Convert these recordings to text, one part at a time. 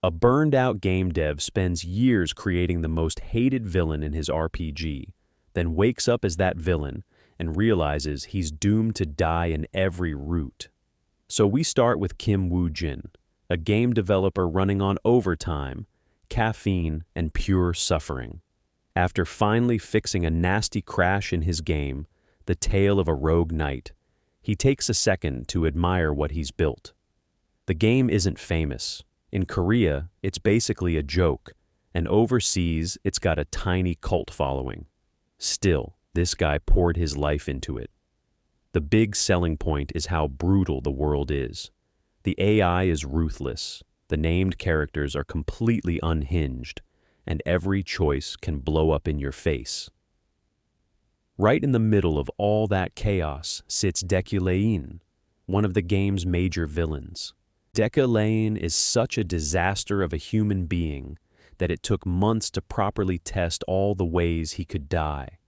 A burned-out game dev spends years creating the most hated villain in his RPG, then wakes up as that villain and realizes he's doomed to die in every route. So we start with Kim Woo-jin, a game developer running on overtime, caffeine, and pure suffering. After finally fixing a nasty crash in his game, The Tale of a Rogue Knight, he takes a second to admire what he's built. The game isn't famous. In Korea, it's basically a joke, and overseas, it's got a tiny cult following. Still, this guy poured his life into it. The big selling point is how brutal the world is. The AI is ruthless, the named characters are completely unhinged, and every choice can blow up in your face. Right in the middle of all that chaos sits Destined, one of the game's major villains. Destined is such a disaster of a human being that it took months to properly test all the ways he could die.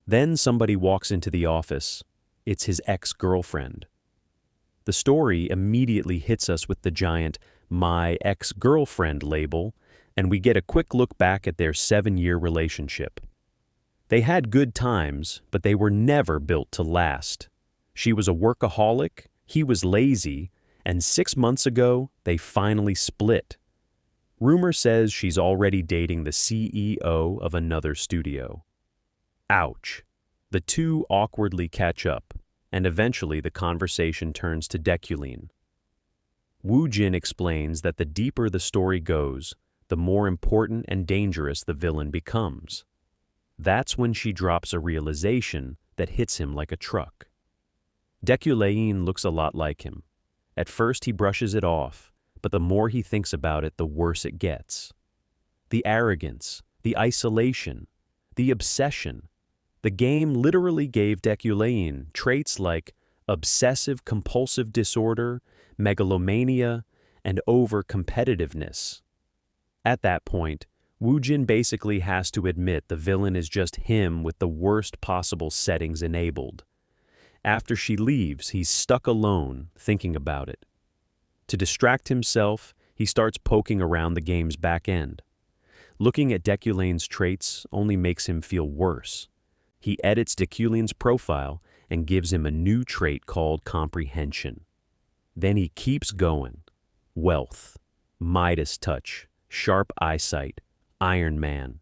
Then somebody walks into the office. It's his ex-girlfriend. The story immediately hits us with the giant "My ex-girlfriend" label, and we get a quick look back at their 7-year relationship. They had good times, but they were never built to last. She was a workaholic, he was lazy, and 6 months ago, they finally split. Rumor says she's already dating the CEO of another studio. Ouch. The two awkwardly catch up, and eventually the conversation turns to Destined. Woo-jin explains that the deeper the story goes, the more important and dangerous the villain becomes. That's when she drops a realization that hits him like a truck. Destined looks a lot like him. At first he brushes it off, but the more he thinks about it, the worse it gets. The arrogance, the isolation, the obsession. The game literally gave Destined traits like obsessive-compulsive disorder, megalomania, and over-competitiveness. At that point, Woo-jin basically has to admit the villain is just him with the worst possible settings enabled. After she leaves, he's stuck alone, thinking about it. To distract himself, he starts poking around the game's back end. Looking at Destined's traits only makes him feel worse. He edits Destined's profile and gives him a new trait called comprehension. Then he keeps going. Wealth, Midas touch, sharp eyesight, Iron Man.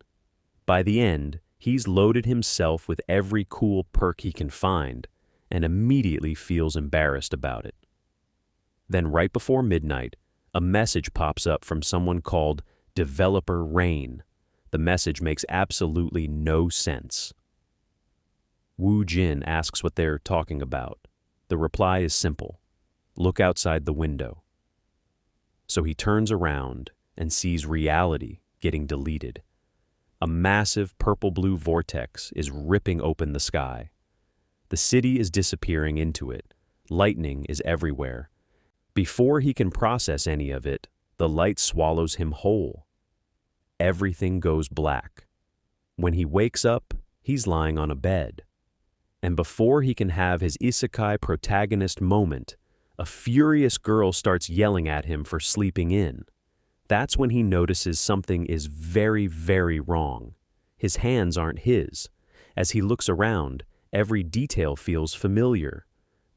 By the end, he's loaded himself with every cool perk he can find, and immediately feels embarrassed about it. Then right before midnight, a message pops up from someone called Developer Rain. The message makes absolutely no sense. Woo-jin asks what they're talking about. The reply is simple. Look outside the window. So he turns around and sees reality getting deleted. A massive purple-blue vortex is ripping open the sky. The city is disappearing into it. Lightning is everywhere. Before he can process any of it, the light swallows him whole. Everything goes black. When he wakes up, he's lying on a bed. And before he can have his isekai protagonist moment, a furious girl starts yelling at him for sleeping in. That's when he notices something is very, very wrong. His hands aren't his. As he looks around, every detail feels familiar.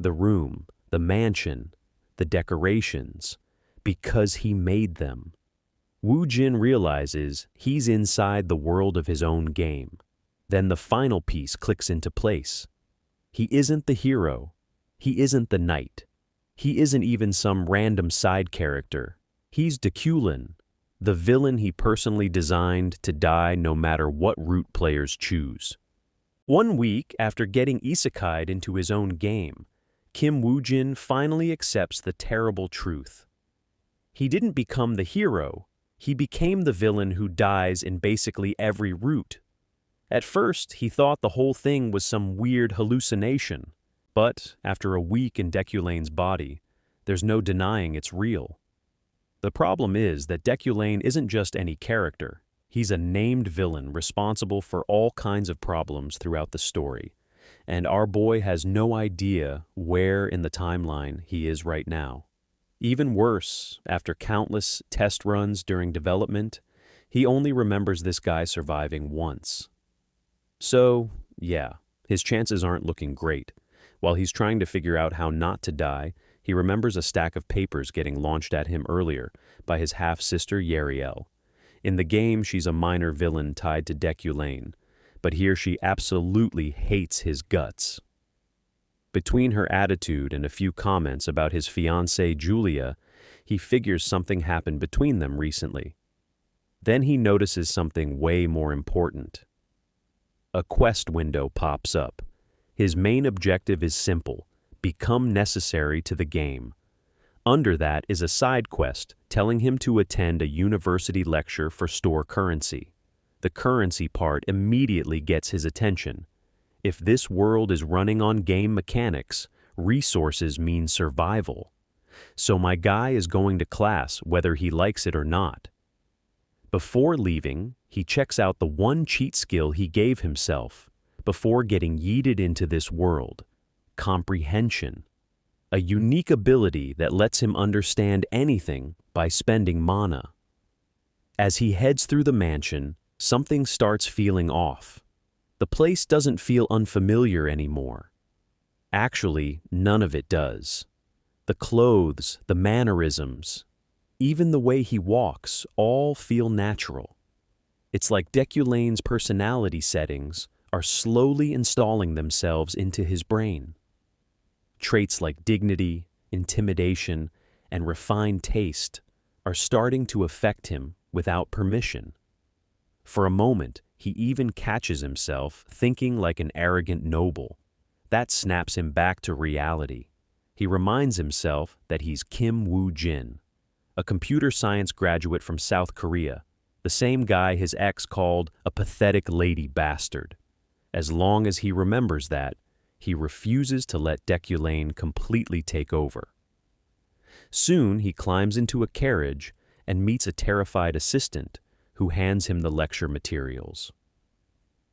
The room, the mansion, the decorations, because he made them. Woo-jin realizes he's inside the world of his own game. Then the final piece clicks into place. He isn't the hero. He isn't the knight. He isn't even some random side character. He's Destined, the villain he personally designed to die no matter what route players choose. 1 week after getting isekai'd into his own game, Kim Woo-jin finally accepts the terrible truth. He didn't become the hero, he became the villain who dies in basically every route. At first, he thought the whole thing was some weird hallucination, but after a week in Destined's body, there's no denying it's real. The problem is that Destined isn't just any character. He's a named villain responsible for all kinds of problems throughout the story, and our boy has no idea where in the timeline he is right now. Even worse, after countless test runs during development, he only remembers this guy surviving once. So, yeah, his chances aren't looking great. While he's trying to figure out how not to die, he remembers a stack of papers getting launched at him earlier by his half-sister Yahello. In the game, she's a minor villain tied to Destined, but here she absolutely hates his guts. Between her attitude and a few comments about his fiancée Julia, he figures something happened between them recently. Then he notices something way more important. A quest window pops up. His main objective is simple: become necessary to the game. Under that is a side quest telling him to attend a university lecture for store currency. The currency part immediately gets his attention. If this world is running on game mechanics, resources mean survival. So my guy is going to class whether he likes it or not. Before leaving, he checks out the one cheat skill he gave himself before getting yeeted into this world: comprehension. A unique ability that lets him understand anything by spending mana. As he heads through the mansion, something starts feeling off. The place doesn't feel unfamiliar anymore. Actually, none of it does. The clothes, the mannerisms, even the way he walks, all feel natural. It's like Destined's personality settings are slowly installing themselves into his brain. Traits like dignity, intimidation, and refined taste are starting to affect him without permission. For a moment, he even catches himself thinking like an arrogant noble. That snaps him back to reality. He reminds himself that he's Kim Woo-jin, a computer science graduate from South Korea, the same guy his ex called a pathetic lady bastard. As long as he remembers that, he refuses to let Destined completely take over. Soon he climbs into a carriage and meets a terrified assistant who hands him the lecture materials.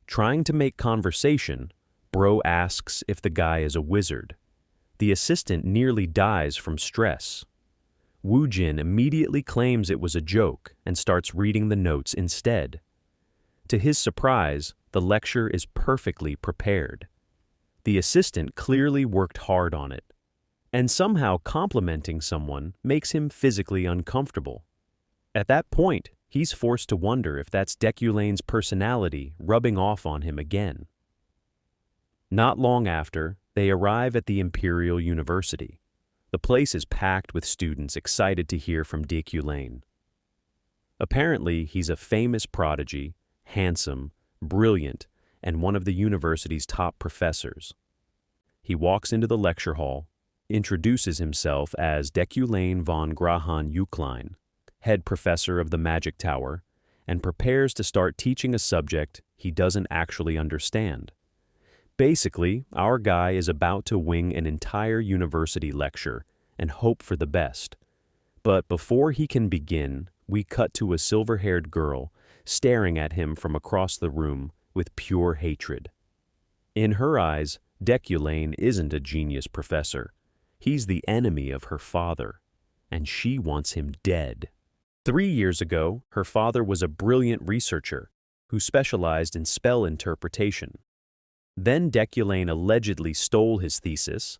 Trying to make conversation, Bro asks if the guy is a wizard. The assistant nearly dies from stress. Woo-jin immediately claims it was a joke and starts reading the notes instead. To his surprise, the lecture is perfectly prepared. The assistant clearly worked hard on it, and somehow complimenting someone makes him physically uncomfortable. At that point, he's forced to wonder if that's Destined's personality rubbing off on him again. Not long after, they arrive at the Imperial University. The place is packed with students excited to hear from Destined. Apparently, he's a famous prodigy, handsome, brilliant, and one of the university's top professors. He walks into the lecture hall, introduces himself as Destined von Grahan Uklein, head professor of the Magic Tower, and prepares to start teaching a subject he doesn't actually understand. Basically, our guy is about to wing an entire university lecture and hope for the best. But before he can begin, we cut to a silver-haired girl staring at him from across the room with pure hatred. In her eyes, Destined isn't a genius professor. He's the enemy of her father, and she wants him dead. 3 years ago, her father was a brilliant researcher who specialized in spell interpretation. Then Destined allegedly stole his thesis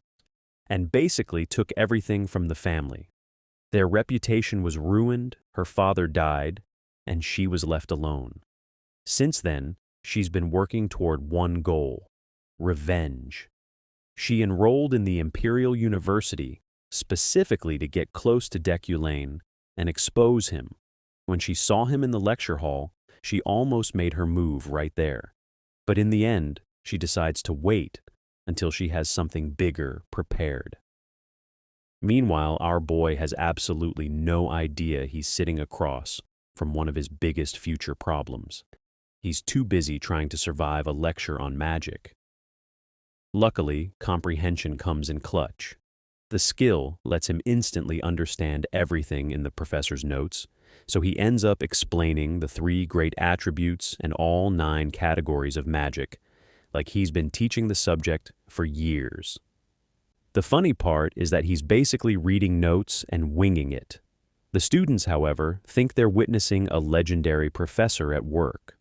and basically took everything from the family. Their reputation was ruined, her father died, and she was left alone. Since then, she's been working toward one goal: revenge. She enrolled in the Imperial University specifically to get close to Destined and expose him. When she saw him in the lecture hall, she almost made her move right there. But in the end, she decides to wait until she has something bigger prepared. Meanwhile, our boy has absolutely no idea he's sitting across from one of his biggest future problems. He's too busy trying to survive a lecture on magic. Luckily, comprehension comes in clutch. The skill lets him instantly understand everything in the professor's notes, so he ends up explaining the 3 great attributes and all 9 categories of magic, like he's been teaching the subject for years. The funny part is that he's basically reading notes and winging it. The students, however, think they're witnessing a legendary professor at work.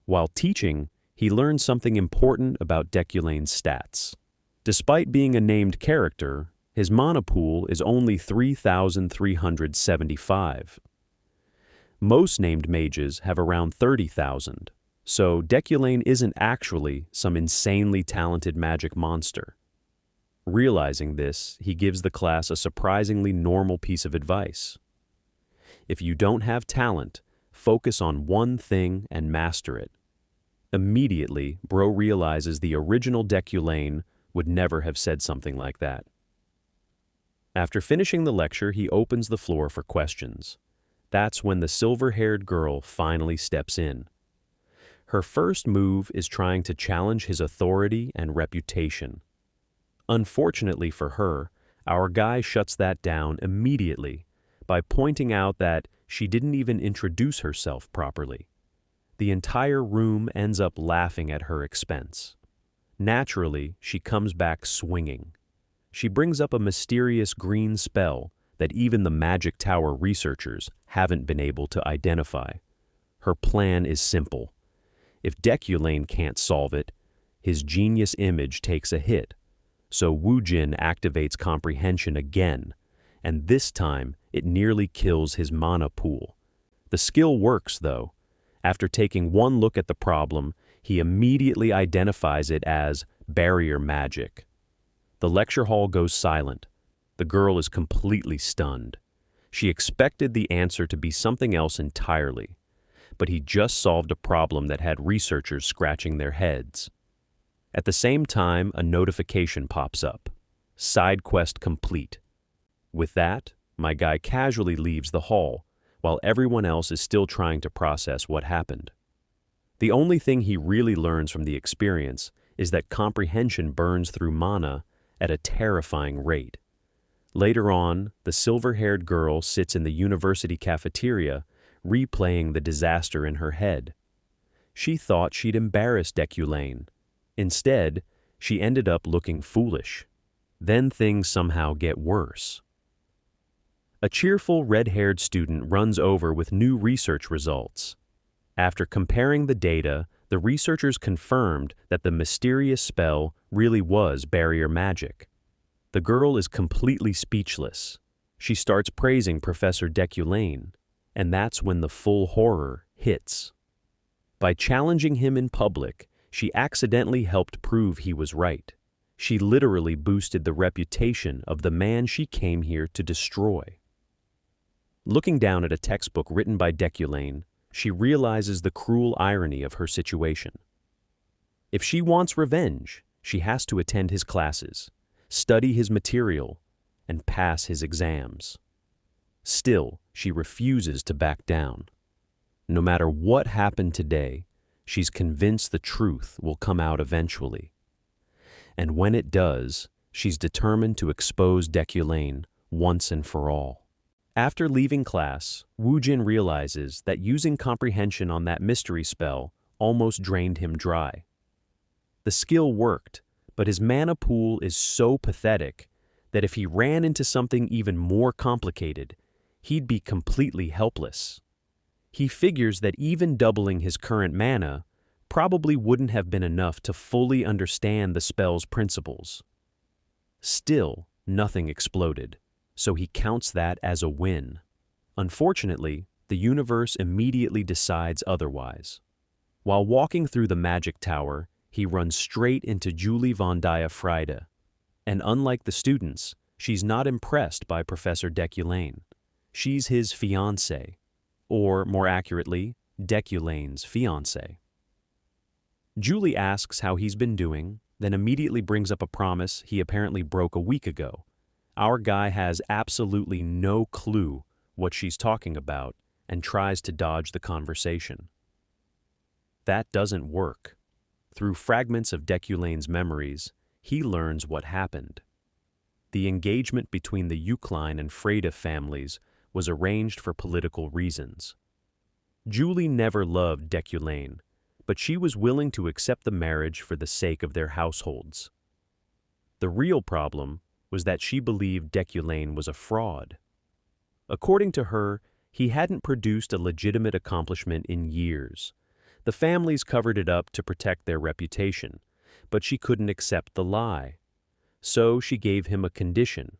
While teaching, he learns something important about Deculane's stats. Despite being a named character, his mana pool is only 3,375. Most named mages have around 30,000, so Deculane isn't actually some insanely talented magic monster. Realizing this, he gives the class a surprisingly normal piece of advice. If you don't have talent, focus on one thing and master it. Immediately, Bro realizes the original Deculane would never have said something like that. After finishing the lecture, he opens the floor for questions. That's when the silver-haired girl finally steps in. Her first move is trying to challenge his authority and reputation. Unfortunately for her, our guy shuts that down immediately by pointing out that she didn't even introduce herself properly. The entire room ends up laughing at her expense. Naturally, she comes back swinging. She brings up a mysterious green spell that even the Magic Tower researchers haven't been able to identify. Her plan is simple. If Deculane can't solve it, his genius image takes a hit, so Woojin activates comprehension again, and this time it nearly kills his mana pool. The skill works, though. After taking one look at the problem, he immediately identifies it as barrier magic. The lecture hall goes silent. The girl is completely stunned. She expected the answer to be something else entirely, but he just solved a problem that had researchers scratching their heads. At the same time, a notification pops up. Side quest complete. With that, my guy casually leaves the hall, while everyone else is still trying to process what happened. The only thing he really learns from the experience is that comprehension burns through mana at a terrifying rate. Later on, the silver-haired girl sits in the university cafeteria, replaying the disaster in her head. She thought she'd embarrassed Deculane. Instead, she ended up looking foolish. Then things somehow get worse. A cheerful red-haired student runs over with new research results. After comparing the data, the researchers confirmed that the mysterious spell really was barrier magic. The girl is completely speechless. She starts praising Professor Deculane, and that's when the full horror hits. By challenging him in public, she accidentally helped prove he was right. She literally boosted the reputation of the man she came here to destroy. Looking down at a textbook written by Deculane, she realizes the cruel irony of her situation. If she wants revenge, she has to attend his classes, study his material, and pass his exams. Still, she refuses to back down. No matter what happened today, she's convinced the truth will come out eventually. And when it does, she's determined to expose Deculane once and for all. After leaving class, Woojin realizes that using comprehension on that mystery spell almost drained him dry. The skill worked, but his mana pool is so pathetic that if he ran into something even more complicated, he'd be completely helpless. He figures that even doubling his current mana probably wouldn't have been enough to fully understand the spell's principles. Still, nothing exploded, so he counts that as a win. Unfortunately, the universe immediately decides otherwise. While walking through the Magic Tower, he runs straight into Julie von Diafrida, and unlike the students, she's not impressed by Professor Deculane. She's his fiancée, or more accurately, Deculane's fiancée. Julie asks how he's been doing, then immediately brings up a promise he apparently broke a week ago. Our guy has absolutely no clue what she's talking about and tries to dodge the conversation. That doesn't work. Through fragments of Deculane's memories, he learns what happened. The engagement between the Eucline and Freda families was arranged for political reasons. Julie never loved Deculane, but she was willing to accept the marriage for the sake of their households. The real problem was that she believed Destined was a fraud. According to her, he hadn't produced a legitimate accomplishment in years. The families covered it up to protect their reputation, but she couldn't accept the lie. So she gave him a condition.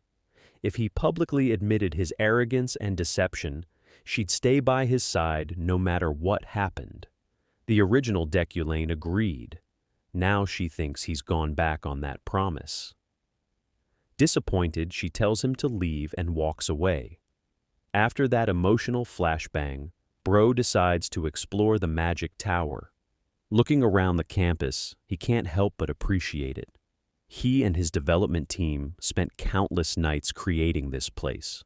If he publicly admitted his arrogance and deception, she'd stay by his side no matter what happened. The original Destined agreed. Now she thinks he's gone back on that promise. Disappointed, she tells him to leave and walks away. After that emotional flashbang, Bro decides to explore the magic tower. Looking around the campus, he can't help but appreciate it. He and his development team spent countless nights creating this place.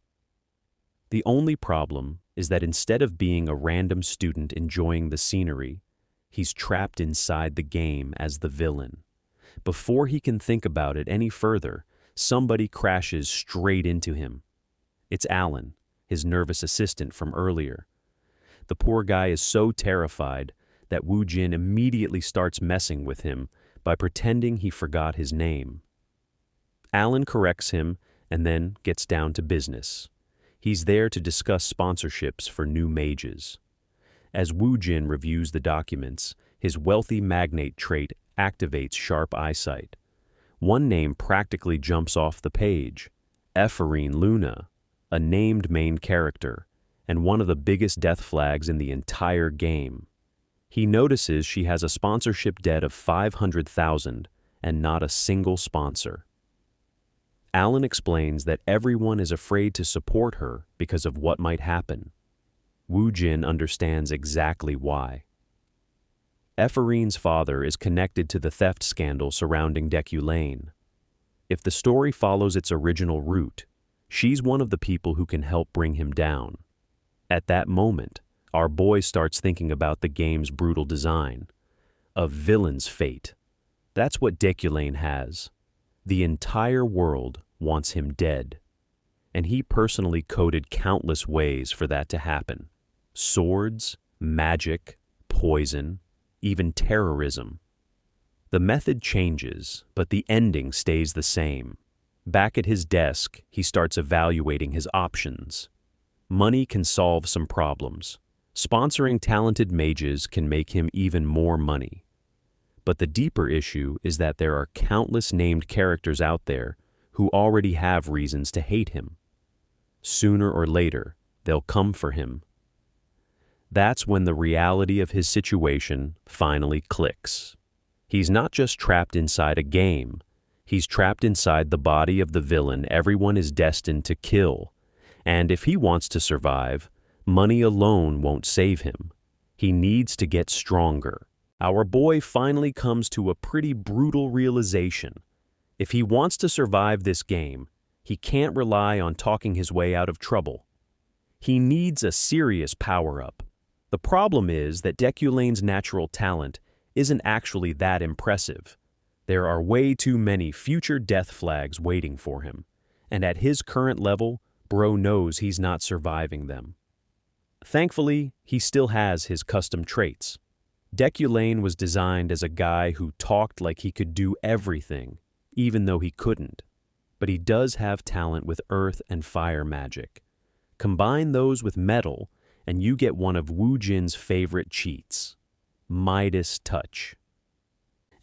The only problem is that instead of being a random student enjoying the scenery, he's trapped inside the game as the villain. Before he can think about it any further, somebody crashes straight into him. It's Alan, his nervous assistant from earlier. The poor guy is so terrified that Woo Jin immediately starts messing with him by pretending he forgot his name. Alan corrects him and then gets down to business. He's there to discuss sponsorships for new mages. As Woo Jin reviews the documents, his wealthy magnate trait activates sharp eyesight. One name practically jumps off the page: Ephrine Luna, a named main character, and one of the biggest death flags in the entire game. He notices she has a sponsorship debt of 500,000 and not a single sponsor. Alan explains that everyone is afraid to support her because of what might happen. Woo Jin understands exactly why. Ephrine's father is connected to the theft scandal surrounding Destined. If the story follows its original route, she's one of the people who can help bring him down. At that moment, our boy starts thinking about the game's brutal design. A villain's fate. That's what Destined has. The entire world wants him dead. And he personally coded countless ways for that to happen. Swords, magic, poison, even terrorism. The method changes, but the ending stays the same. Back at his desk, he starts evaluating his options. Money can solve some problems. Sponsoring talented mages can make him even more money. But the deeper issue is that there are countless named characters out there who already have reasons to hate him. Sooner or later, they'll come for him. That's when the reality of his situation finally clicks. He's not just trapped inside a game. He's trapped inside the body of the villain everyone is destined to kill. And if he wants to survive, money alone won't save him. He needs to get stronger. Our boy finally comes to a pretty brutal realization. If he wants to survive this game, he can't rely on talking his way out of trouble. He needs a serious power-up. The problem is that Destined's natural talent isn't actually that impressive. There are way too many future death flags waiting for him, and at his current level, Bro knows he's not surviving them. Thankfully, he still has his custom traits. Destined was designed as a guy who talked like he could do everything, even though he couldn't. But he does have talent with earth and fire magic. Combine those with metal, and you get one of Woo Jin's favorite cheats: Midas Touch.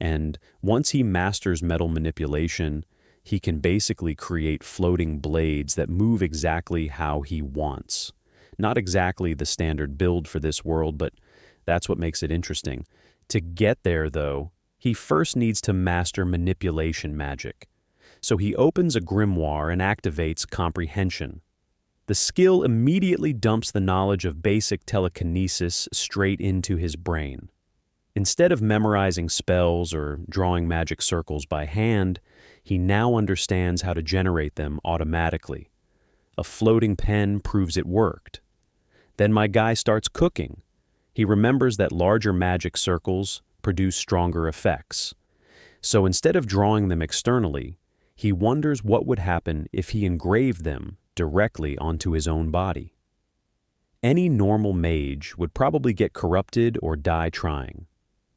And once he masters metal manipulation, he can basically create floating blades that move exactly how he wants. Not exactly the standard build for this world, but that's what makes it interesting. To get there, though, he first needs to master manipulation magic. So he opens a grimoire and activates comprehension. The skill immediately dumps the knowledge of basic telekinesis straight into his brain. Instead of memorizing spells or drawing magic circles by hand, he now understands how to generate them automatically. A floating pen proves it worked. Then my guy starts cooking. He remembers that larger magic circles produce stronger effects. So instead of drawing them externally, he wonders what would happen if he engraved them directly onto his own body. Any normal mage would probably get corrupted or die trying.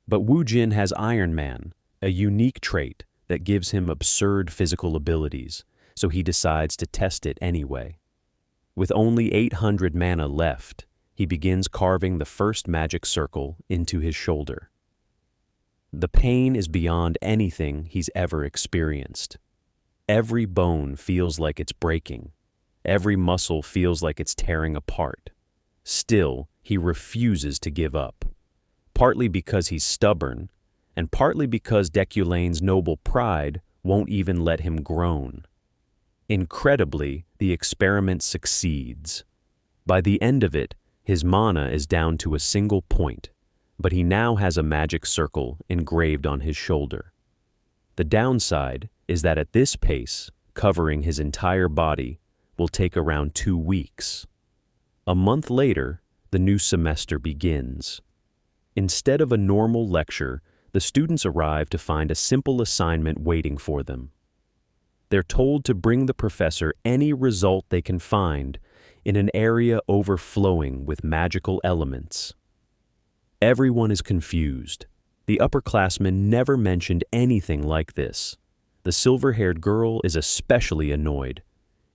But Woo Jin has Iron Man, a unique trait that gives him absurd physical abilities, so he decides to test it anyway. With only 800 mana left, he begins carving the first magic circle into his shoulder. The pain is beyond anything he's ever experienced. Every bone feels like it's breaking. Every muscle feels like it's tearing apart. Still, he refuses to give up, partly because he's stubborn, and partly because Deculane's noble pride won't even let him groan. Incredibly, the experiment succeeds. By the end of it, his mana is down to a single point, but he now has a magic circle engraved on his shoulder. The downside is that at this pace, covering his entire body will take around 2 weeks. A month later, the new semester begins. Instead of a normal lecture, the students arrive to find a simple assignment waiting for them. They're told to bring the professor any result they can find in an area overflowing with magical elements. Everyone is confused. The upperclassmen never mentioned anything like this. The silver-haired girl is especially annoyed.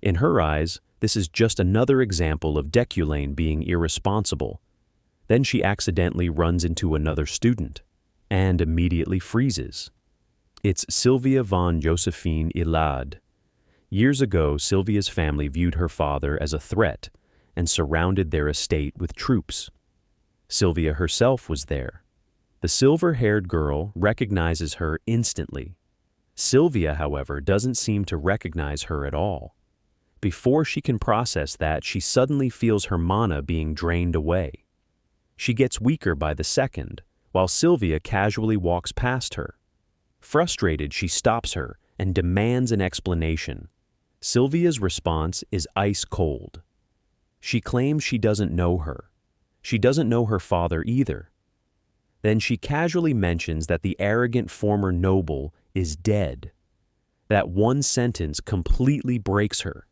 In her eyes, this is just another example of Deculane being irresponsible. Then she accidentally runs into another student and immediately freezes. It's Sylvia von Josephine Ilad. Years ago, Sylvia's family viewed her father as a threat and surrounded their estate with troops. Sylvia herself was there. The silver-haired girl recognizes her instantly. Sylvia, however, doesn't seem to recognize her at all. Before she can process that, she suddenly feels her mana being drained away. She gets weaker by the second, while Sylvia casually walks past her. Frustrated, she stops her and demands an explanation. Sylvia's response is ice cold. She claims she doesn't know her. She doesn't know her father either. Then she casually mentions that the arrogant former noble is dead. That one sentence completely breaks her.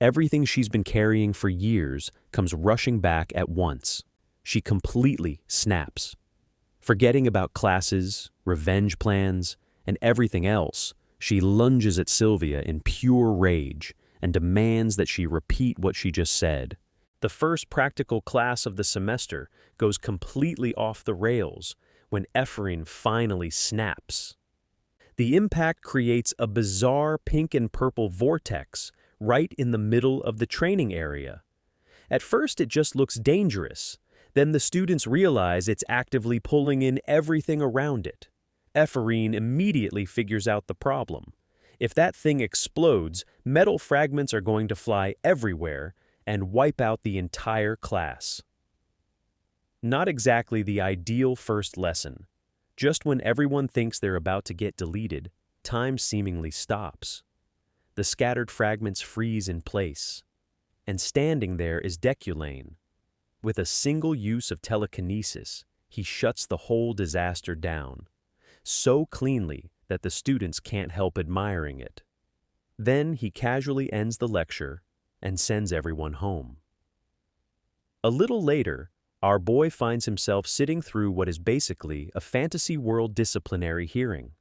Everything she's been carrying for years comes rushing back at once. She completely snaps. Forgetting about classes, revenge plans, and everything else, she lunges at Sylvia in pure rage and demands that she repeat what she just said. The first practical class of the semester goes completely off the rails when Ephraim finally snaps. The impact creates a bizarre pink and purple vortex right in the middle of the training area. At first, it just looks dangerous. Then the students realize it's actively pulling in everything around it. Ephraim immediately figures out the problem. If that thing explodes, metal fragments are going to fly everywhere and wipe out the entire class. Not exactly the ideal first lesson. Just when everyone thinks they're about to get deleted, time seemingly stops. The scattered fragments freeze in place. And standing there is Deculane. With a single use of telekinesis, he shuts the whole disaster down, so cleanly that the students can't help admiring it. Then he casually ends the lecture and sends everyone home. A little later, our boy finds himself sitting through what is basically a fantasy world disciplinary hearing.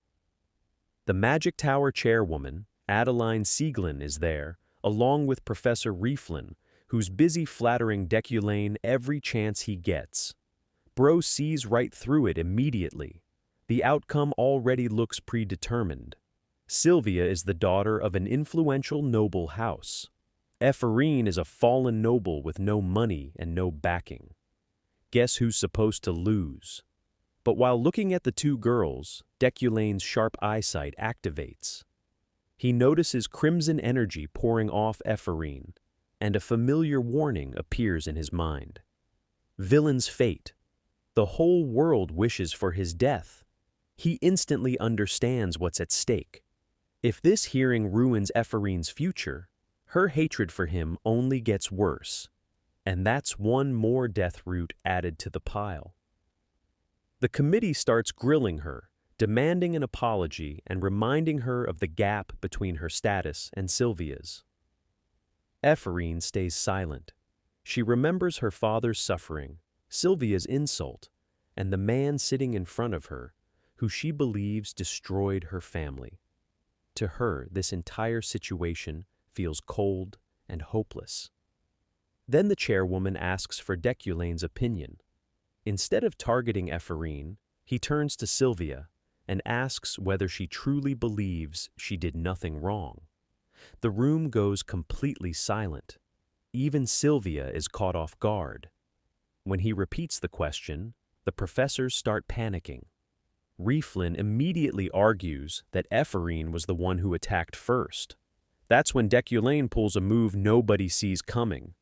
The Magic Tower chairwoman, Adeline Sieglin, is there, along with Professor Rieflin, who's busy flattering Deculane every chance he gets. Bro sees right through it immediately. The outcome already looks predetermined. Sylvia is the daughter of an influential noble house. Ephraim is a fallen noble with no money and no backing. Guess who's supposed to lose? But while looking at the two girls, Deculane's sharp eyesight activates. He notices crimson energy pouring off Ephraim, and a familiar warning appears in his mind. Villain's fate. The whole world wishes for his death. He instantly understands what's at stake. If this hearing ruins Ephraim's future, her hatred for him only gets worse. And that's one more death root added to the pile. The committee starts grilling her, demanding an apology and reminding her of the gap between her status and Sylvia's. Ephraim stays silent. She remembers her father's suffering, Sylvia's insult, and the man sitting in front of her, who she believes destroyed her family. To her, this entire situation feels cold and hopeless. Then the chairwoman asks for Deculane's opinion. Instead of targeting Ephorine, he turns to Sylvia and asks whether she truly believes she did nothing wrong. The room goes completely silent. Even Sylvia is caught off guard. When he repeats the question, the professors start panicking. Rieflin immediately argues that Ephorine was the one who attacked first. That's when Deculane pulls a move nobody sees coming.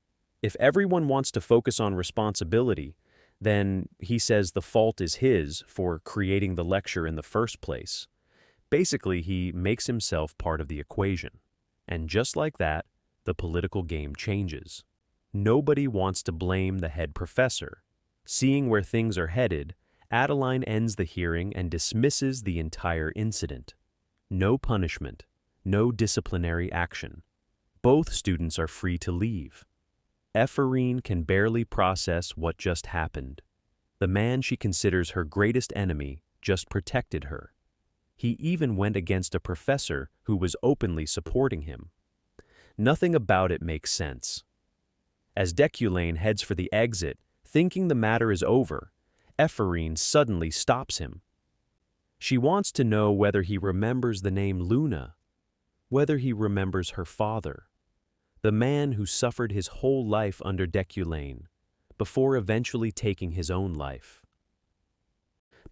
If everyone wants to focus on responsibility, then he says the fault is his for creating the lecture in the first place. Basically, he makes himself part of the equation. And just like that, the political game changes. Nobody wants to blame the head professor. Seeing where things are headed, Adeline ends the hearing and dismisses the entire incident. No punishment, no disciplinary action. Both students are free to leave. Ephorine can barely process what just happened. The man she considers her greatest enemy just protected her. He even went against a professor who was openly supporting him. Nothing about it makes sense. As Deculane heads for the exit, thinking the matter is over, Ephorine suddenly stops him. She wants to know whether he remembers the name Luna, whether he remembers her father, the man who suffered his whole life under Deculane, before eventually taking his own life.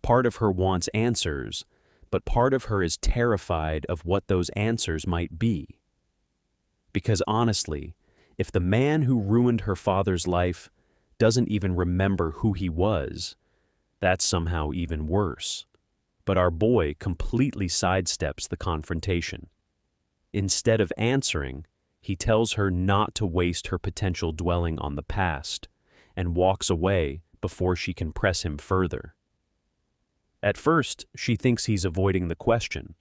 Part of her wants answers, but part of her is terrified of what those answers might be. Because honestly, if the man who ruined her father's life doesn't even remember who he was, that's somehow even worse. But our boy completely sidesteps the confrontation. Instead of answering, he tells her not to waste her potential dwelling on the past, and walks away before she can press him further. At first, she thinks he's avoiding the question.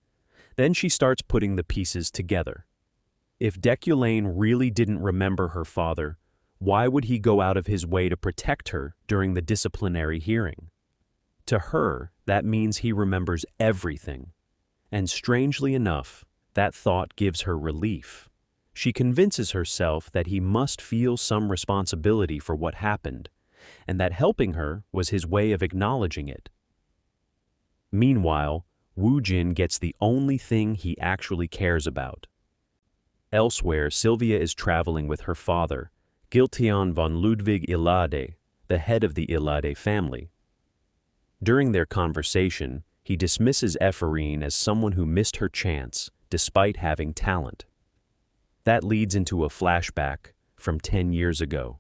Then she starts putting the pieces together. If Deculane really didn't remember her father, why would he go out of his way to protect her during the disciplinary hearing? To her, that means he remembers everything. And strangely enough, that thought gives her relief. She convinces herself that he must feel some responsibility for what happened, and that helping her was his way of acknowledging it. Meanwhile, Wu Jin gets the only thing he actually cares about. Elsewhere, Sylvia is traveling with her father, Giltion von Ludwig Illade, the head of the Illade family. During their conversation, he dismisses Ephorine as someone who missed her chance despite having talent. That leads into a flashback from 10 years ago.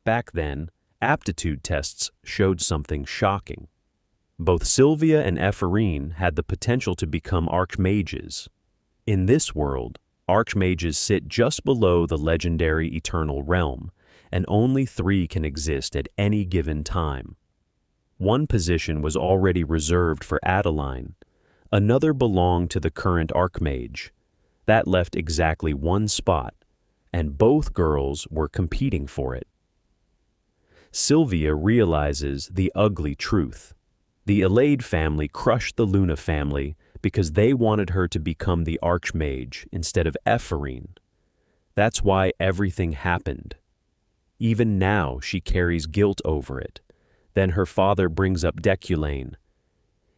Back then, aptitude tests showed something shocking. Both Sylvia and Ephorine had the potential to become archmages. In this world, archmages sit just below the legendary eternal realm, and only 3 can exist at any given time. One position was already reserved for Adeline, another belonged to the current archmage. That left exactly 1 spot, and both girls were competing for it. Sylvia realizes the ugly truth. The Illade family crushed the Luna family because they wanted her to become the archmage instead of Ephorine. That's why everything happened. Even now, she carries guilt over it. Then her father brings up Deculane.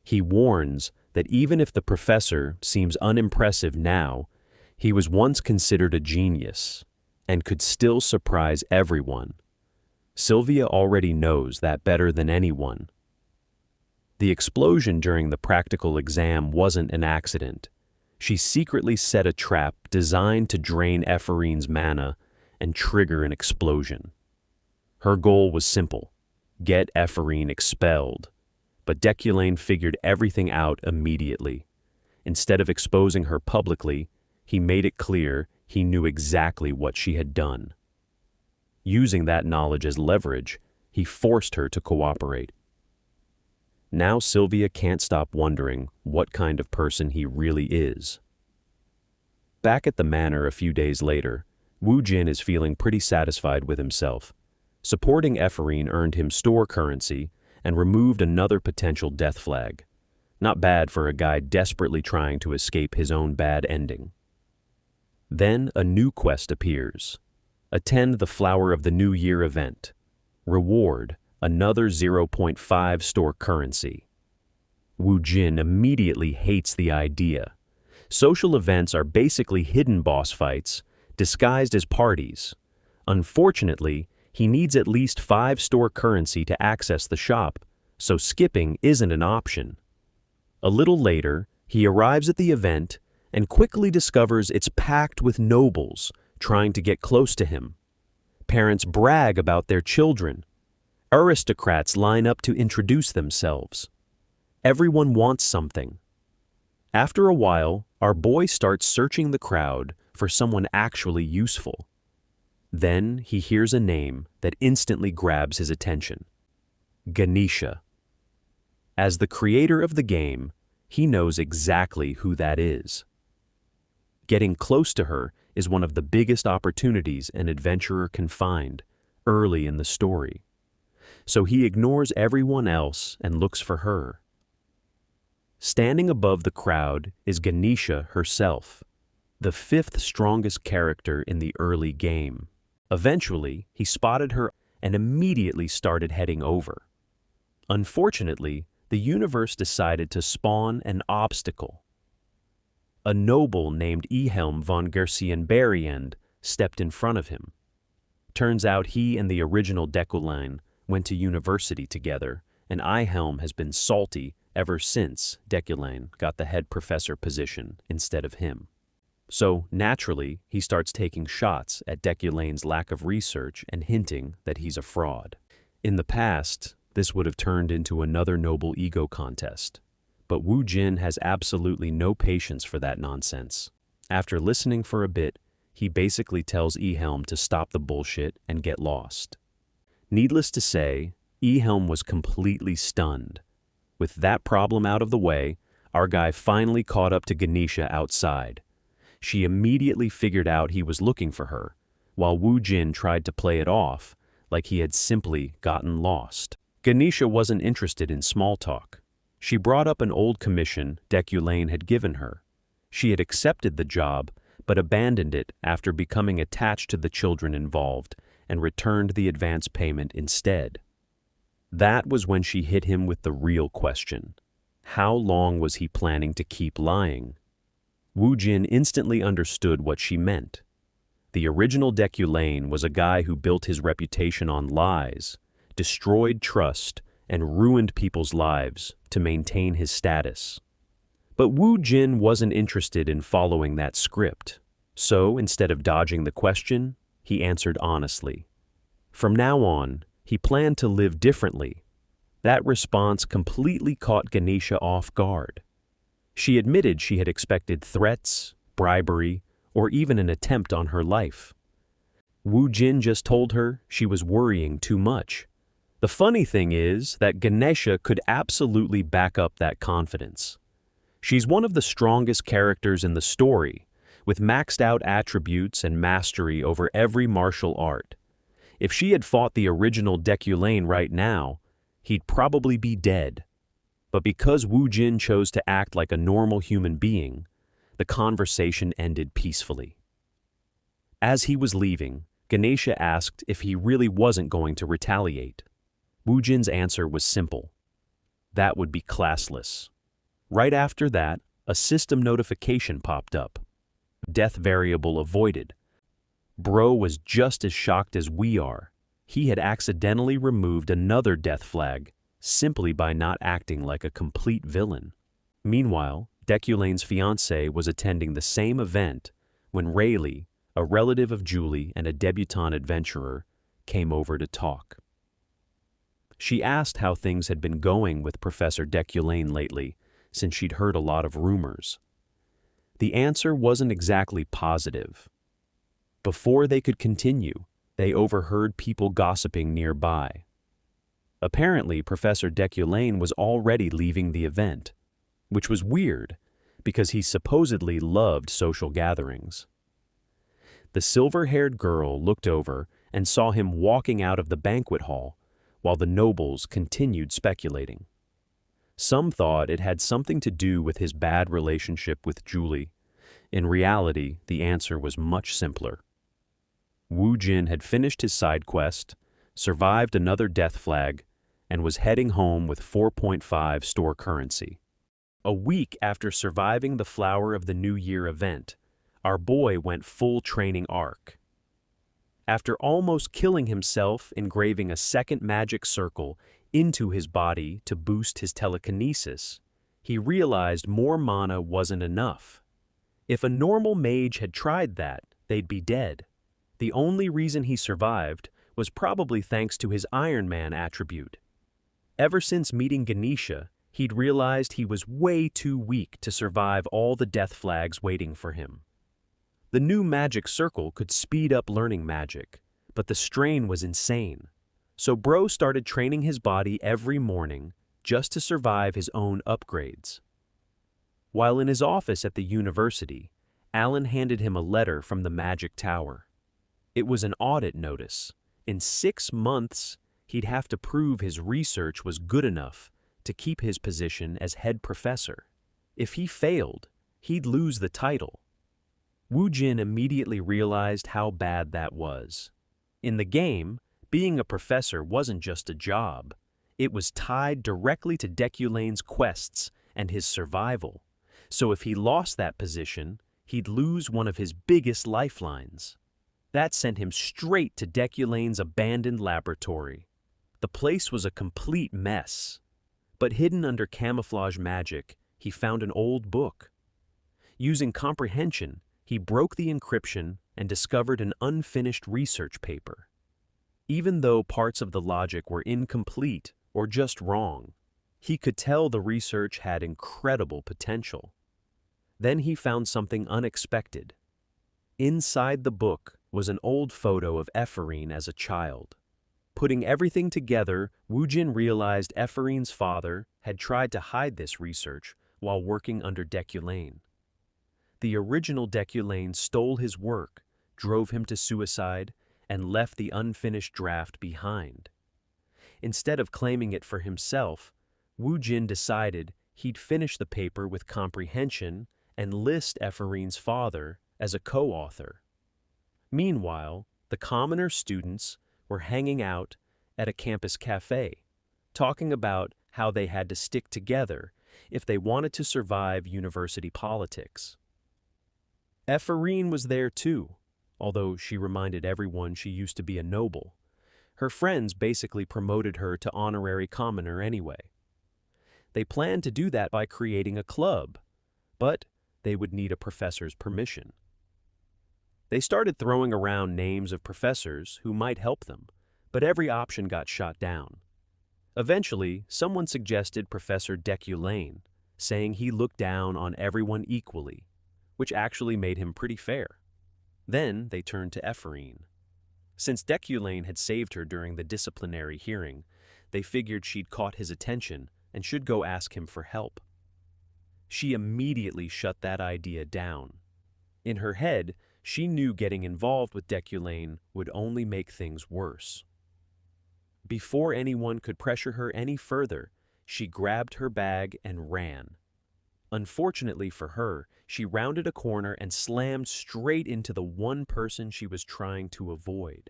He warns that even if the professor seems unimpressive now, he was once considered a genius and could still surprise everyone. Sylvia already knows that better than anyone. The explosion during the practical exam wasn't an accident. She secretly set a trap designed to drain Ephorine's mana and trigger an explosion. Her goal was simple: get Ephorine expelled. But Deculane figured everything out immediately. Instead of exposing her publicly, he made it clear he knew exactly what she had done. Using that knowledge as leverage, he forced her to cooperate. Now Sylvia can't stop wondering what kind of person he really is. Back at the manor a few days later, Wu Jin is feeling pretty satisfied with himself. Supporting Ephorine earned him store currency and removed another potential death flag. Not bad for a guy desperately trying to escape his own bad ending. Then a new quest appears. Attend the Flower of the New Year event. Reward, another 0.5 store currency. Woo Jin immediately hates the idea. Social events are basically hidden boss fights, disguised as parties. Unfortunately, he needs at least 5 store currency to access the shop, so skipping isn't an option. A little later, he arrives at the event and quickly discovers it's packed with nobles trying to get close to him. Parents brag about their children. Aristocrats line up to introduce themselves. Everyone wants something. After a while, our boy starts searching the crowd for someone actually useful. Then he hears a name that instantly grabs his attention. Ganesha. As the creator of the game, he knows exactly who that is. Getting close to her is one of the biggest opportunities an adventurer can find early in the story. So he ignores everyone else and looks for her. Standing above the crowd is Ganesha herself, the 5th strongest character in the early game. Eventually, he spotted her and immediately started heading over. Unfortunately, the universe decided to spawn an obstacle. A noble named Ehelm von Gersienberriend stepped in front of him. Turns out he and the original Deculine went to university together, and Ehelm has been salty ever since Deculine got the head professor position instead of him. So, naturally, he starts taking shots at Deculine's lack of research and hinting that he's a fraud. In the past, this would have turned into another noble ego contest. But Woo Jin has absolutely no patience for that nonsense. After listening for a bit, he basically tells Ehelm to stop the bullshit and get lost. Needless to say, Ehelm was completely stunned. With that problem out of the way, our guy finally caught up to Ganesha outside. She immediately figured out he was looking for her, while Woo Jin tried to play it off like he had simply gotten lost. Ganesha wasn't interested in small talk. She brought up an old commission Deculine had given her. She had accepted the job, but abandoned it after becoming attached to the children involved and returned the advance payment instead. That was when she hit him with the real question. How long was he planning to keep lying? Woo Jin instantly understood what she meant. The original Deculine was a guy who built his reputation on lies, destroyed trust, and ruined people's lives to maintain his status. But Woo Jin wasn't interested in following that script, so instead of dodging the question, he answered honestly. From now on, he planned to live differently. That response completely caught Ganesha off guard. She admitted she had expected threats, bribery, or even an attempt on her life. Woo Jin just told her she was worrying too much. The funny thing is that Ganesha could absolutely back up that confidence. She's one of the strongest characters in the story, with maxed out attributes and mastery over every martial art. If she had fought the original Deculine right now, he'd probably be dead. But because Woo Jin chose to act like a normal human being, the conversation ended peacefully. As he was leaving, Ganesha asked if he really wasn't going to retaliate. Woo Jin's answer was simple. That would be classless. Right after that, a system notification popped up. Death variable avoided. Bro was just as shocked as we are. He had accidentally removed another death flag, simply by not acting like a complete villain. Meanwhile, Deculine's fiancée was attending the same event when Rayleigh, a relative of Julie and a debutante adventurer, came over to talk. She asked how things had been going with Professor Deculine lately, since she'd heard a lot of rumors. The answer wasn't exactly positive. Before they could continue, they overheard people gossiping nearby. Apparently, Professor Deculine was already leaving the event, which was weird because he supposedly loved social gatherings. The silver-haired girl looked over and saw him walking out of the banquet hall, while the nobles continued speculating. Some thought it had something to do with his bad relationship with Julie. In reality, the answer was much simpler. Woo Jin had finished his side quest, survived another death flag, and was heading home with 4.5 store currency. A week after surviving the Flower of the New Year event, our boy went full training arc. After almost killing himself engraving a second magic circle into his body to boost his telekinesis, he realized more mana wasn't enough. If a normal mage had tried that, they'd be dead. The only reason he survived was probably thanks to his Iron Man attribute. Ever since meeting Ganesha, he'd realized he was way too weak to survive all the death flags waiting for him. The new magic circle could speed up learning magic, but the strain was insane. So Bro started training his body every morning just to survive his own upgrades. While in his office at the university, Alan handed him a letter from the Magic Tower. It was an audit notice. In 6 months, he'd have to prove his research was good enough to keep his position as head professor. If he failed, he'd lose the title. Woo Jin immediately realized how bad that was. In the game, being a professor wasn't just a job. It was tied directly to Deculane's quests and his survival. So if he lost that position, he'd lose one of his biggest lifelines. That sent him straight to Deculane's abandoned laboratory. The place was a complete mess. But hidden under camouflage magic, he found an old book. Using comprehension, he broke the encryption and discovered an unfinished research paper. Even though parts of the logic were incomplete or just wrong, he could tell the research had incredible potential. Then he found something unexpected. Inside the book was an old photo of Ephraim as a child. Putting everything together, Woo Jin realized Ephraim's father had tried to hide this research while working under Deculane. The original Deculane stole his work, drove him to suicide, and left the unfinished draft behind. Instead of claiming it for himself, Woo Jin decided he'd finish the paper with comprehension and list Ephraim's father as a co-author. Meanwhile, the commoner students were hanging out at a campus cafe, talking about how they had to stick together if they wanted to survive university politics. Ephraim was there too, although she reminded everyone she used to be a noble. Her friends basically promoted her to honorary commoner anyway. They planned to do that by creating a club, but they would need a professor's permission. They started throwing around names of professors who might help them, but every option got shot down. Eventually, someone suggested Professor Deculane, saying he looked down on everyone equally, which actually made him pretty fair. Then they turned to Ephraim. Since Deculane had saved her during the disciplinary hearing, they figured she'd caught his attention and should go ask him for help. She immediately shut that idea down. In her head, she knew getting involved with Deculane would only make things worse. Before anyone could pressure her any further, she grabbed her bag and ran. Unfortunately for her, she rounded a corner and slammed straight into the one person she was trying to avoid.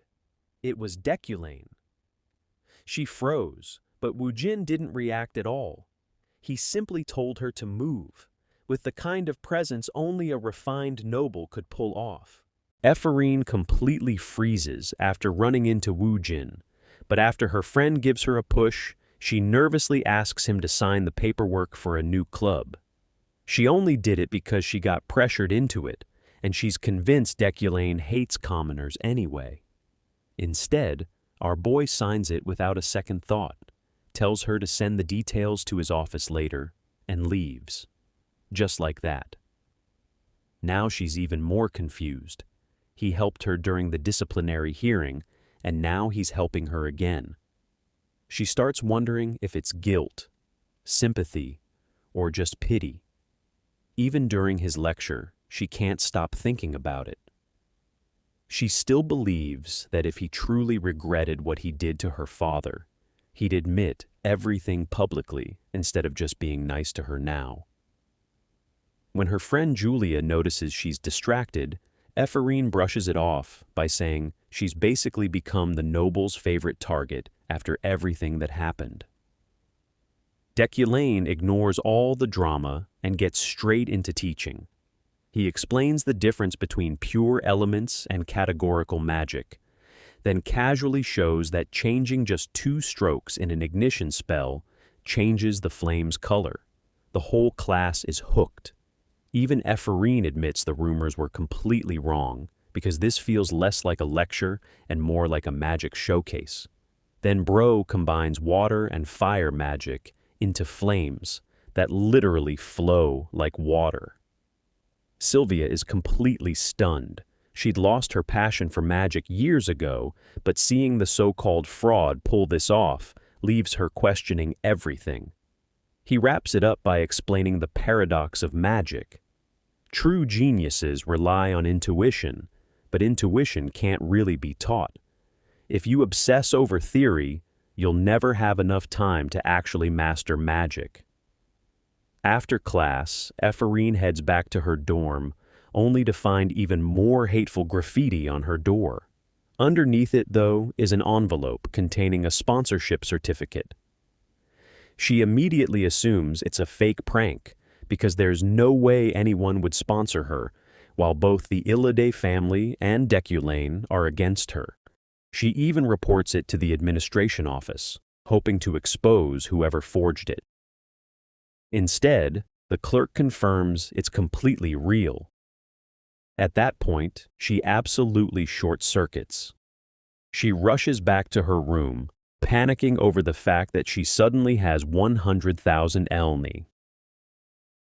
It was Deculane. She froze, but Woo Jin didn't react at all. He simply told her to move, with the kind of presence only a refined noble could pull off. Ephraim completely freezes after running into Woo Jin, but after her friend gives her a push, she nervously asks him to sign the paperwork for a new club. She only did it because she got pressured into it, and she's convinced Deculane hates commoners anyway. Instead, our boy signs it without a second thought, tells her to send the details to his office later, and leaves. Just like that. Now she's even more confused. He helped her during the disciplinary hearing, and now he's helping her again. She starts wondering if it's guilt, sympathy, or just pity. Even during his lecture, she can't stop thinking about it. She still believes that if he truly regretted what he did to her father, he'd admit everything publicly instead of just being nice to her now. When her friend Julia notices she's distracted, Ephorine brushes it off by saying she's basically become the noble's favorite target after everything that happened. Destined ignores all the drama and gets straight into teaching. He explains the difference between pure elements and categorical magic, then casually shows that changing just 2 strokes in an ignition spell changes the flame's color. The whole class is hooked. Even Ephorine admits the rumors were completely wrong, because this feels less like a lecture and more like a magic showcase. Then Bro combines water and fire magic into flames that literally flow like water. Sylvia is completely stunned. She'd lost her passion for magic years ago, but seeing the so-called fraud pull this off leaves her questioning everything. He wraps it up by explaining the paradox of magic. True geniuses rely on intuition, but intuition can't really be taught. If you obsess over theory, you'll never have enough time to actually master magic. After class, Ephorine heads back to her dorm, only to find even more hateful graffiti on her door. Underneath it, though, is an envelope containing a sponsorship certificate. She immediately assumes it's a fake prank, because there's no way anyone would sponsor her, while both the Illide family and Destined are against her. She even reports it to the administration office, hoping to expose whoever forged it. Instead, the clerk confirms it's completely real. At that point, she absolutely short-circuits. She rushes back to her room, panicking over the fact that she suddenly has 100,000 elni.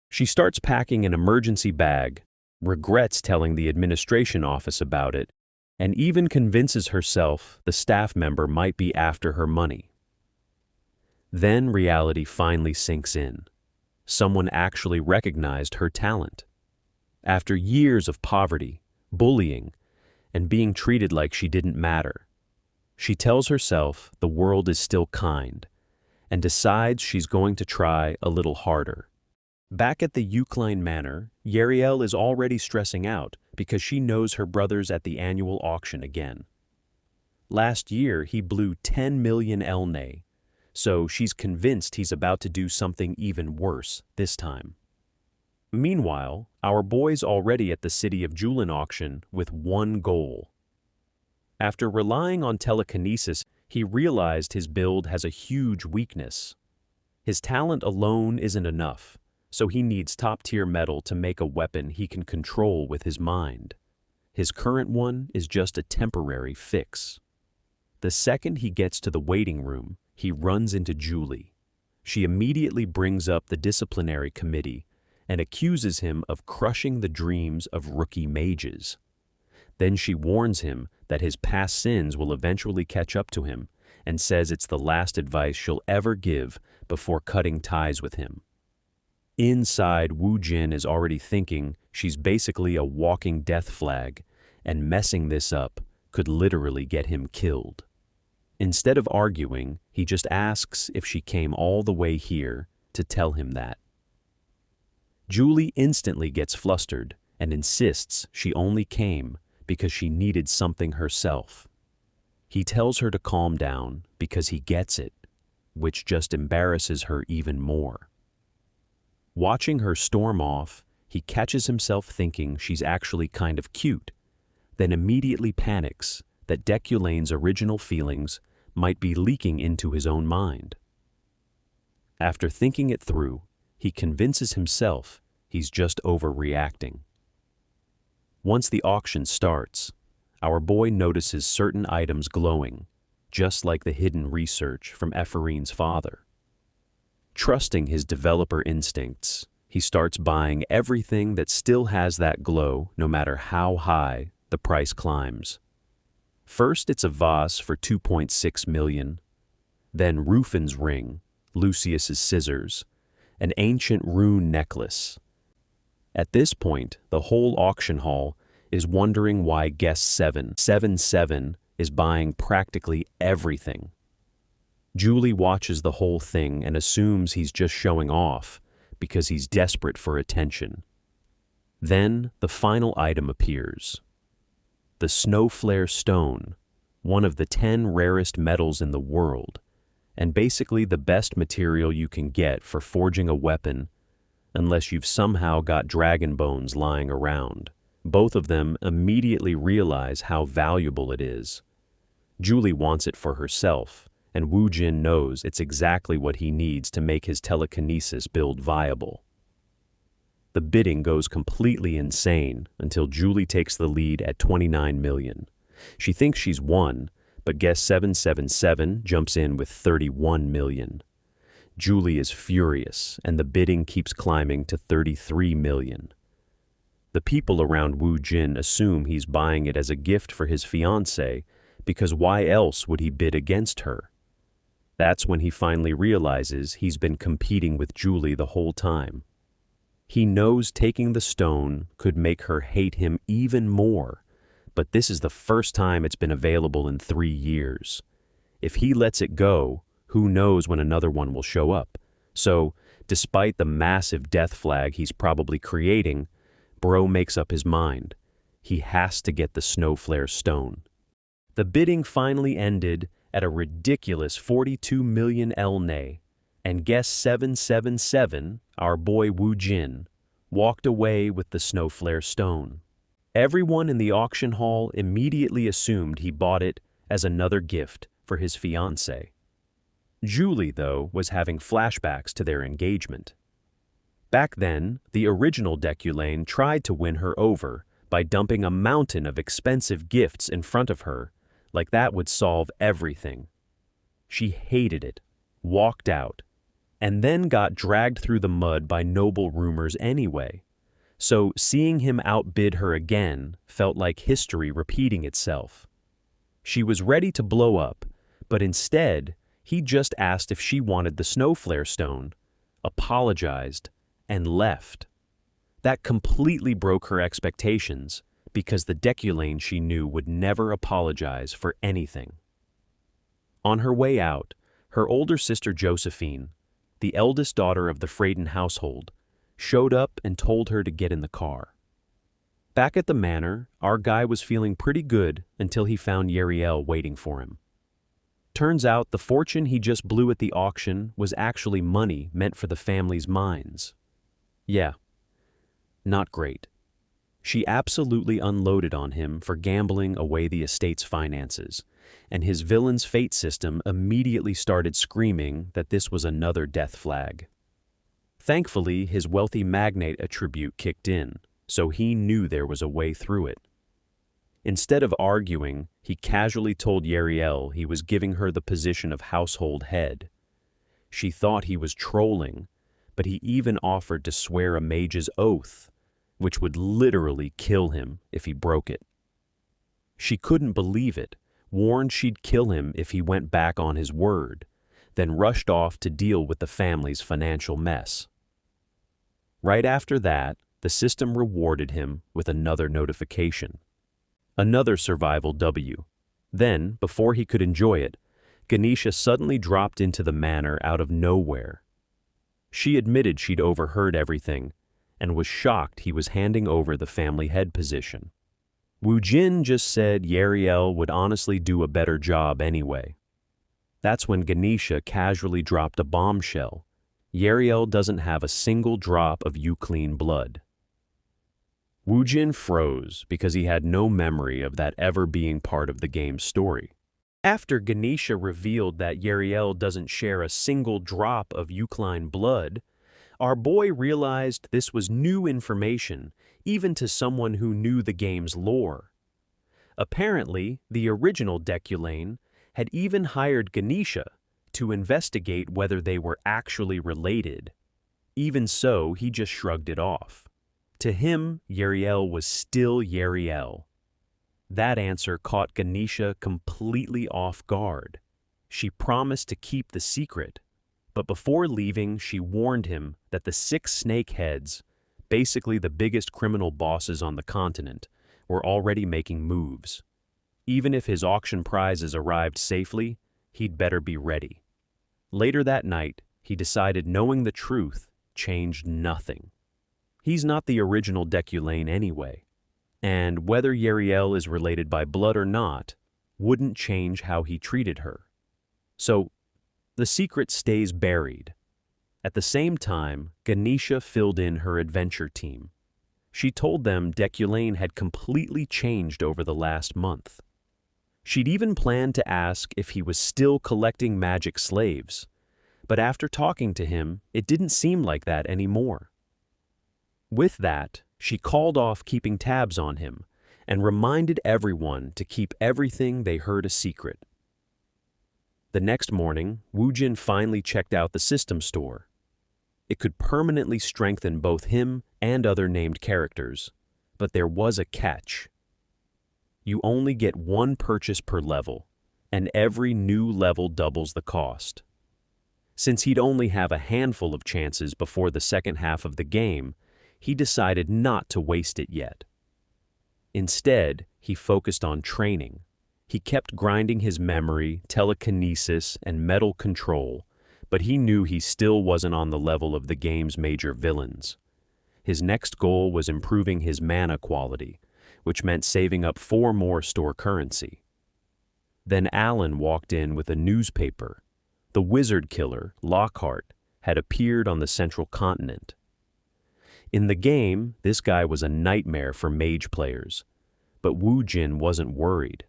She starts packing an emergency bag, regrets telling the administration office about it, and even convinces herself the staff member might be after her money. Then reality finally sinks in. Someone actually recognized her talent. After years of poverty, bullying, and being treated like she didn't matter, she tells herself the world is still kind and decides she's going to try a little harder. Back at the Eucline Manor, Yahello is already stressing out because she knows her brother's at the annual auction again. Last year, he blew 10 million elne, so she's convinced he's about to do something even worse this time. Meanwhile, our boy's already at the City of Julin auction with one goal. After relying on telekinesis, he realized his build has a huge weakness. His talent alone isn't enough, so he needs top-tier metal to make a weapon he can control with his mind. His current one is just a temporary fix. The second he gets to the waiting room, he runs into Julie. She immediately brings up the disciplinary committee and accuses him of crushing the dreams of rookie mages. Then she warns him that his past sins will eventually catch up to him and says it's the last advice she'll ever give before cutting ties with him. Inside, Wu Jin is already thinking she's basically a walking death flag, and messing this up could literally get him killed. Instead of arguing, he just asks if she came all the way here to tell him that. Julie instantly gets flustered and insists she only came because she needed something herself. He tells her to calm down because he gets it, which just embarrasses her even more. Watching her storm off, he catches himself thinking she's actually kind of cute, then immediately panics that Destined's original feelings might be leaking into his own mind. After thinking it through, he convinces himself he's just overreacting. Once the auction starts, our boy notices certain items glowing, just like the hidden research from Ephorine's father. Trusting his developer instincts, he starts buying everything that still has that glow no matter how high the price climbs. First, it's a vase for 2.6 million, then Rufin's ring, Lucius's scissors, an ancient rune necklace. At this point, the whole auction hall is wondering why guest 777 is buying practically everything. Julie watches the whole thing and assumes he's just showing off because he's desperate for attention. Then the final item appears. The Snowflare Stone, one of the 10 rarest metals in the world, and basically the best material you can get for forging a weapon unless you've somehow got dragon bones lying around. Both of them immediately realize how valuable it is. Julie wants it for herself, and Woo Jin knows it's exactly what he needs to make his telekinesis build viable. The bidding goes completely insane until Julie takes the lead at 29 million. She thinks she's won, but guest 777 jumps in with 31 million. Julie is furious, and the bidding keeps climbing to 33 million. The people around Woo Jin assume he's buying it as a gift for his fiancée, because why else would he bid against her? That's when he finally realizes he's been competing with Julie the whole time. He knows taking the stone could make her hate him even more, but this is the first time it's been available in 3 years. If he lets it go, who knows when another one will show up. So, despite the massive death flag he's probably creating, Bro makes up his mind. He has to get the Snowflare Stone. The bidding finally ended at a ridiculous 42 million elnay, and guest 777, our boy Woo Jin, walked away with the Snowflare Stone. Everyone in the auction hall immediately assumed he bought it as another gift for his fiancée. Julie, though, was having flashbacks to their engagement. Back then, the original Deculane tried to win her over by dumping a mountain of expensive gifts in front of her, like that would solve everything. She hated it, walked out, and then got dragged through the mud by noble rumors anyway. So seeing him outbid her again felt like history repeating itself. She was ready to blow up, but instead, he just asked if she wanted the Snowflare Stone, apologized, and left. That completely broke her expectations, because the Deculane she knew would never apologize for anything. On her way out, her older sister Josephine, the eldest daughter of the Freyden household, showed up and told her to get in the car. Back at the manor, our guy was feeling pretty good until he found Yahello waiting for him. Turns out the fortune he just blew at the auction was actually money meant for the family's mines. Yeah, not great. She absolutely unloaded on him for gambling away the estate's finances, and his villain's fate system immediately started screaming that this was another death flag. Thankfully, his wealthy magnate attribute kicked in, so he knew there was a way through it. Instead of arguing, he casually told Yahello he was giving her the position of household head. She thought he was trolling, but he even offered to swear a mage's oath, which would literally kill him if he broke it. She couldn't believe it, warned she'd kill him if he went back on his word, then rushed off to deal with the family's financial mess. Right after that, the system rewarded him with another notification. Another survival W. Then, before he could enjoy it, Ganesha suddenly dropped into the manor out of nowhere. She admitted she'd overheard everything and was shocked he was handing over the family head position. Woo Jin just said Yahello would honestly do a better job anyway. That's when Ganesha casually dropped a bombshell. Yahello doesn't have a single drop of Euclean blood. Woo Jin froze because he had no memory of that ever being part of the game's story. After Ganesha revealed that Yahello doesn't share a single drop of Euclean blood, our boy realized this was new information, even to someone who knew the game's lore. Apparently, the original Deculane had even hired Ganesha to investigate whether they were actually related. Even so, he just shrugged it off. To him, Yahello was still Yahello. That answer caught Ganesha completely off guard. She promised to keep the secret, but before leaving, she warned him that the 6 snake heads, basically the biggest criminal bosses on the continent, were already making moves. Even if his auction prizes arrived safely, he'd better be ready. Later that night, he decided knowing the truth changed nothing. He's not the original Deculain anyway, and whether Yahello is related by blood or not wouldn't change how he treated her. So, the secret stays buried. At the same time, Ganesha filled in her adventure team. She told them Deculain had completely changed over the last month. She'd even planned to ask if he was still collecting magic slaves, but after talking to him, it didn't seem like that anymore. With that, she called off keeping tabs on him and reminded everyone to keep everything they heard a secret. The next morning, Woojin finally checked out the system store. It could permanently strengthen both him and other named characters, but there was a catch. You only get one purchase per level, and every new level doubles the cost. Since he'd only have a handful of chances before the second half of the game, he decided not to waste it yet. Instead, he focused on training. He kept grinding his memory, telekinesis, and metal control, but he knew he still wasn't on the level of the game's major villains. His next goal was improving his mana quality, which meant saving up 4 more store currency. Then Alan walked in with a newspaper. The wizard killer, Lockhart, had appeared on the central continent. In the game, this guy was a nightmare for mage players, but Woojin wasn't worried.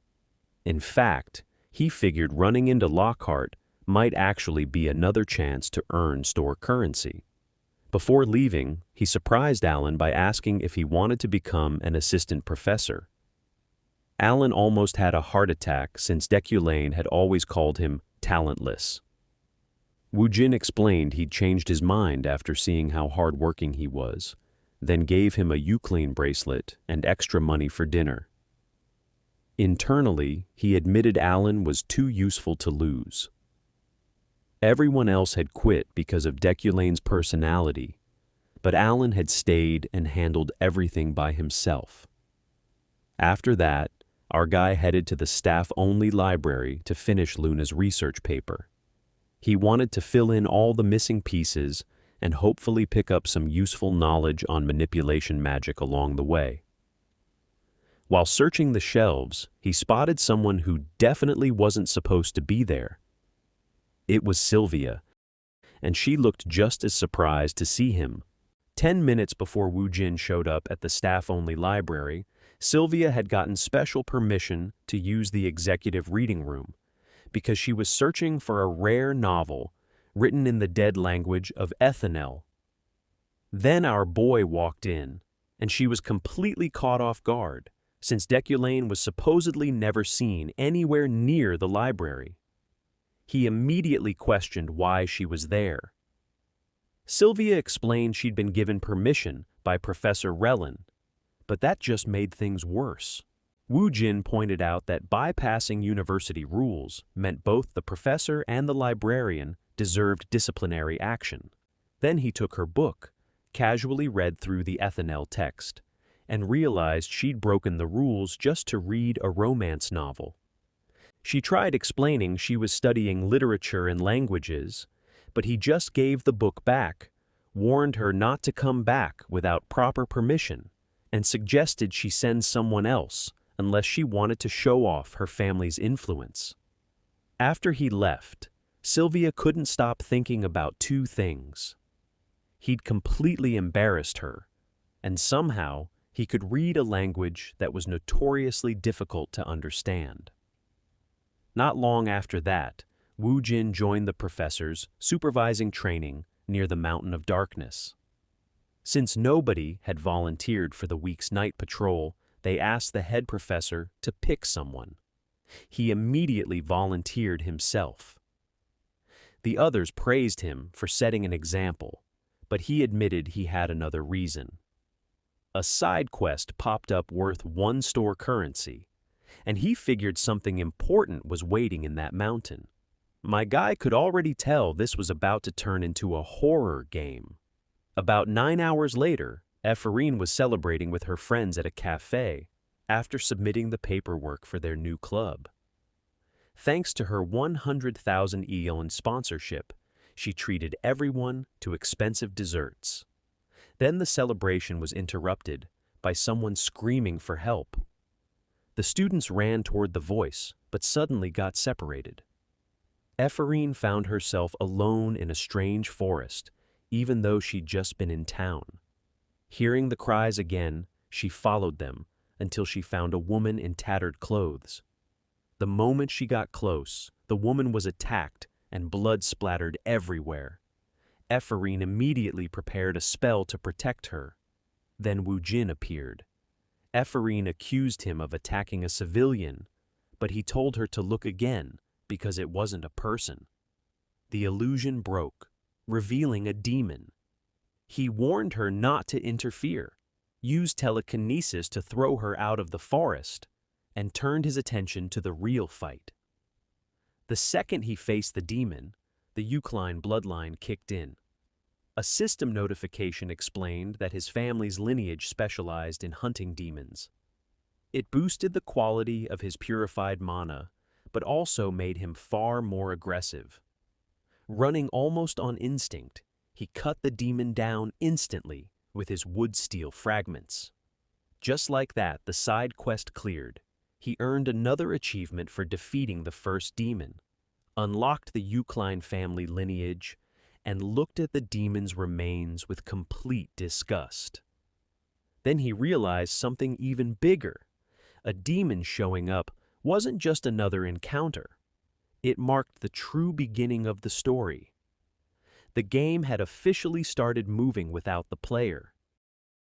In fact, he figured running into Lockhart might actually be another chance to earn store currency. Before leaving, he surprised Alan by asking if he wanted to become an assistant professor. Alan almost had a heart attack since Deculain had always called him talentless. Woojin explained he'd changed his mind after seeing how hard-working he was, then gave him a Euclean bracelet and extra money for dinner. Internally, he admitted Alan was too useful to lose. Everyone else had quit because of Deculain's personality, but Alan had stayed and handled everything by himself. After that, our guy headed to the staff-only library to finish Luna's research paper. He wanted to fill in all the missing pieces and hopefully pick up some useful knowledge on manipulation magic along the way. While searching the shelves, he spotted someone who definitely wasn't supposed to be there. It was Sylvia, and she looked just as surprised to see him. 10 minutes before Woojin showed up at the staff-only library, Sylvia had gotten special permission to use the executive reading room because she was searching for a rare novel written in the dead language of Ethanel. Then our boy walked in, and she was completely caught off guard, since Deculain was supposedly never seen anywhere near the library. He immediately questioned why she was there. Sylvia explained she'd been given permission by Professor Relin, but that just made things worse. Woojin pointed out that bypassing university rules meant both the professor and the librarian deserved disciplinary action. Then he took her book, casually read through the Ethanel text, and realized she'd broken the rules just to read a romance novel. She tried explaining she was studying literature and languages, but he just gave the book back, warned her not to come back without proper permission, and suggested she send someone else unless she wanted to show off her family's influence. After he left, Sylvia couldn't stop thinking about 2 things. He'd completely embarrassed her, and somehow he could read a language that was notoriously difficult to understand. Not long after that, Woojin joined the professors supervising training near the Mountain of Darkness. Since nobody had volunteered for the week's night patrol, they asked the head professor to pick someone. He immediately volunteered himself. The others praised him for setting an example, but he admitted he had another reason. A side quest popped up worth 1 store currency, and he figured something important was waiting in that mountain. My guy could already tell this was about to turn into a horror game. About 9 hours later, Ephraim was celebrating with her friends at a cafe after submitting the paperwork for their new club. Thanks to her 100,000 eon sponsorship, she treated everyone to expensive desserts. Then the celebration was interrupted by someone screaming for help. The students ran toward the voice, but suddenly got separated. Ephraim found herself alone in a strange forest, even though she'd just been in town. Hearing the cries again, she followed them until she found a woman in tattered clothes. The moment she got close, the woman was attacked and blood splattered everywhere. Ephraim immediately prepared a spell to protect her. Then Wu Jin appeared. Ephraim accused him of attacking a civilian, but he told her to look again because it wasn't a person. The illusion broke, revealing a demon. He warned her not to interfere, used telekinesis to throw her out of the forest, and turned his attention to the real fight. The second he faced the demon, the Eucline bloodline kicked in. A system notification explained that his family's lineage specialized in hunting demons. It boosted the quality of his purified mana, but also made him far more aggressive. Running almost on instinct, he cut the demon down instantly with his wood steel fragments. Just like that, the side quest cleared. He earned another achievement for defeating the first demon, unlocked the Eucline family lineage, and looked at the demon's remains with complete disgust. Then he realized something even bigger. A demon showing up wasn't just another encounter. It marked the true beginning of the story. The game had officially started moving without the player.